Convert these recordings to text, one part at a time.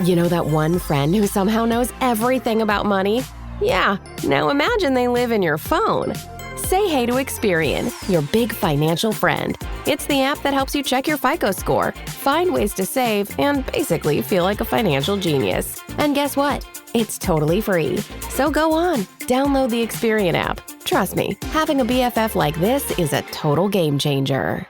You know that one friend who somehow knows everything about money? Yeah, now imagine they live in your phone. Say hey to Experian, your big financial friend. It's the app that helps you check your FICO score, find ways to save, and basically feel like a financial genius. And guess what? It's totally free. So go on, download the Experian app. Trust me, having a BFF like this is a total game changer.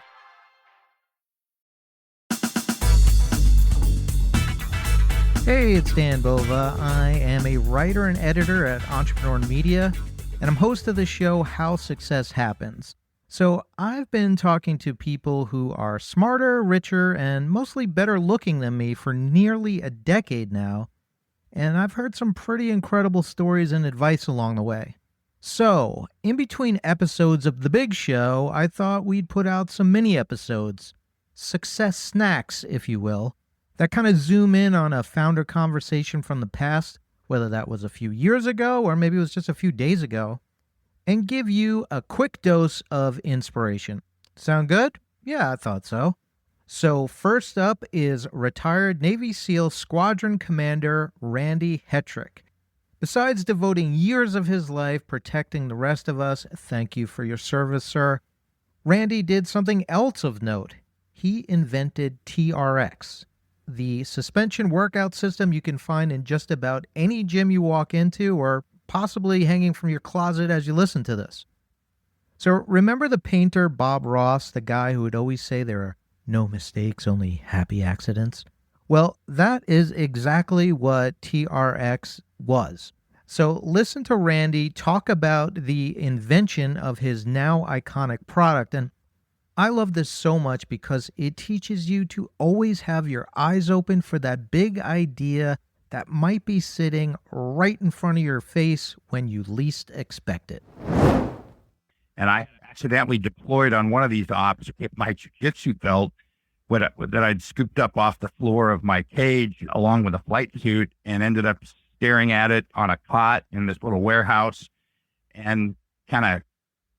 Hey, it's Dan Bova. I am a writer and editor at Entrepreneur Media, and I'm host of the show How Success Happens. So I've been talking to people who are smarter, richer, and mostly better looking than me for nearly a decade now, and I've heard some pretty incredible stories and advice along the way. So, in between episodes of The Big Show, I thought we'd put out some mini episodes, success snacks, if you will, that kind of zoom in on a founder conversation from the past, whether that was a few years ago or maybe it was just a few days ago, and give you a quick dose of inspiration. Sound good? Yeah, I thought so. So first up is retired Navy SEAL Squadron Commander Randy Hetrick. Besides devoting years of his life protecting the rest of us, thank you for your service, sir, Randy did something else of note. He invented TRX, the suspension workout system you can find in just about any gym you walk into or possibly hanging from your closet as you listen to this. So remember the painter Bob Ross, the guy who would always say there are no mistakes, only happy accidents? Well, that is exactly what TRX was. So listen to Randy talk about the invention of his now iconic product, and I love this so much because it teaches you to always have your eyes open for that big idea that might be sitting right in front of your face when you least expect it. And I accidentally deployed on one of these ops with my jiu-jitsu belt that I'd scooped up off the floor of my cage along with a flight suit, and ended up staring at it on a cot in this little warehouse and kind of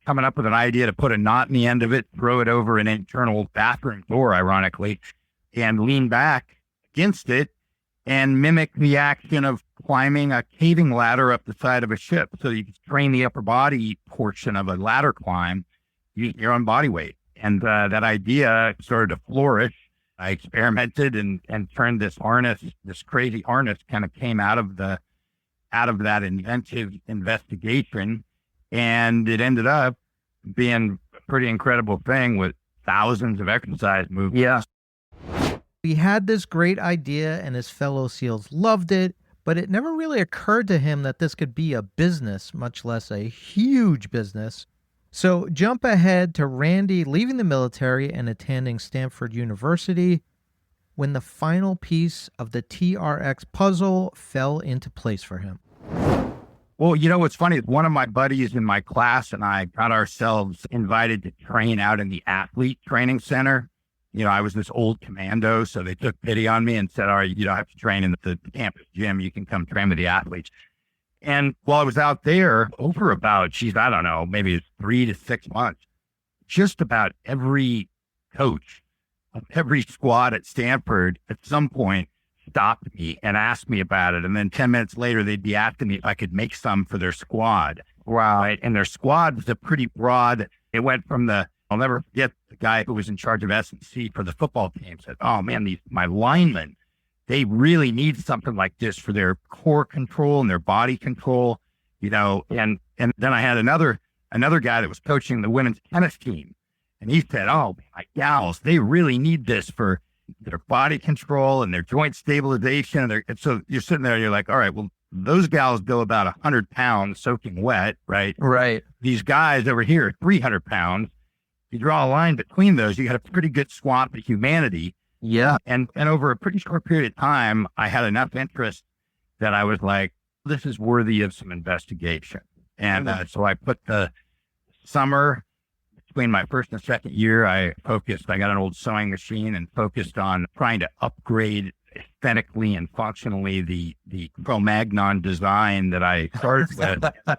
coming up with an idea to put a knot in the end of it, throw it over an internal bathroom door, ironically, and lean back against it and mimic the action of climbing a caving ladder up the side of a ship. So you can train the upper body portion of a ladder climb using your own body weight. And that idea started to flourish. I experimented and turned this crazy harness kind of came out of that inventive investigation. And it ended up being a pretty incredible thing with thousands of exercise movements. Yeah. He had this great idea and his fellow SEALs loved it, but it never really occurred to him that this could be a business, much less a huge business. So jump ahead to Randy leaving the military and attending Stanford University when the final piece of the TRX puzzle fell into place for him. Well, you know what's funny? One of my buddies in my class and I got ourselves invited to train out in the athlete training center. You know, I was this old commando, so they took pity on me and said, all right, you don't have to train in the campus gym. You can come train with the athletes. And while I was out there, over about, I don't know, maybe 3 to 6 months, just about every coach of every squad at Stanford at some point stopped me and asked me about it. And then 10 minutes later, they'd be asking me if I could make some for their squad. Wow. Right? And their squad was a pretty broad. It went from I'll never forget the guy who was in charge of S&C for the football team said, oh man, my linemen, they really need something like this for their core control and their body control, you know. And then I had another guy that was coaching the women's tennis team. And he said, oh, my gals, they really need this for their body control and their joint stabilization. And so you're sitting there, you're like, all right, well, those gals go about 100 pounds soaking wet, right? Right. These guys over here are 300 pounds. You draw a line between those, you got a pretty good swamp of humanity. Yeah. And over a pretty short period of time, I had enough interest that I was like, this is worthy of some investigation. And so I put the summer between my first and second year, I got an old sewing machine and focused on trying to upgrade aesthetically and functionally the Cro-Magnon design that I started with.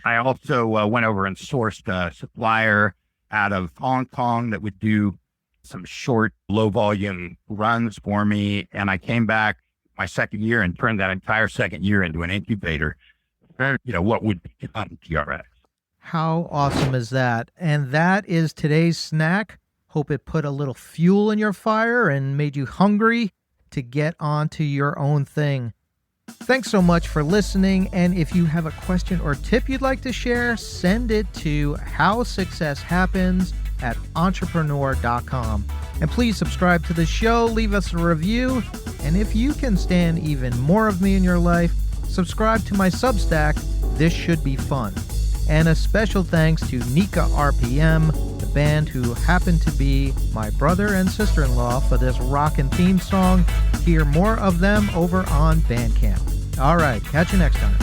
I also went over and sourced a supplier out of Hong Kong that would do some short, low volume runs for me. And I came back my second year and turned that entire second year into an incubator. What would become TRX. How awesome is that? And that is today's snack. Hope it put a little fuel in your fire and made you hungry to get onto your own thing. Thanks so much for listening. And if you have a question or tip you'd like to share, send it to howsuccesshappens@entrepreneur.com. And please subscribe to the show, leave us a review. And if you can stand even more of me in your life, subscribe to my Substack, This Should Be Fun. And a special thanks to Nika RPM, the band who happened to be my brother and sister-in-law for this rockin' theme song. Hear more of them over on Bandcamp. All right, catch you next time.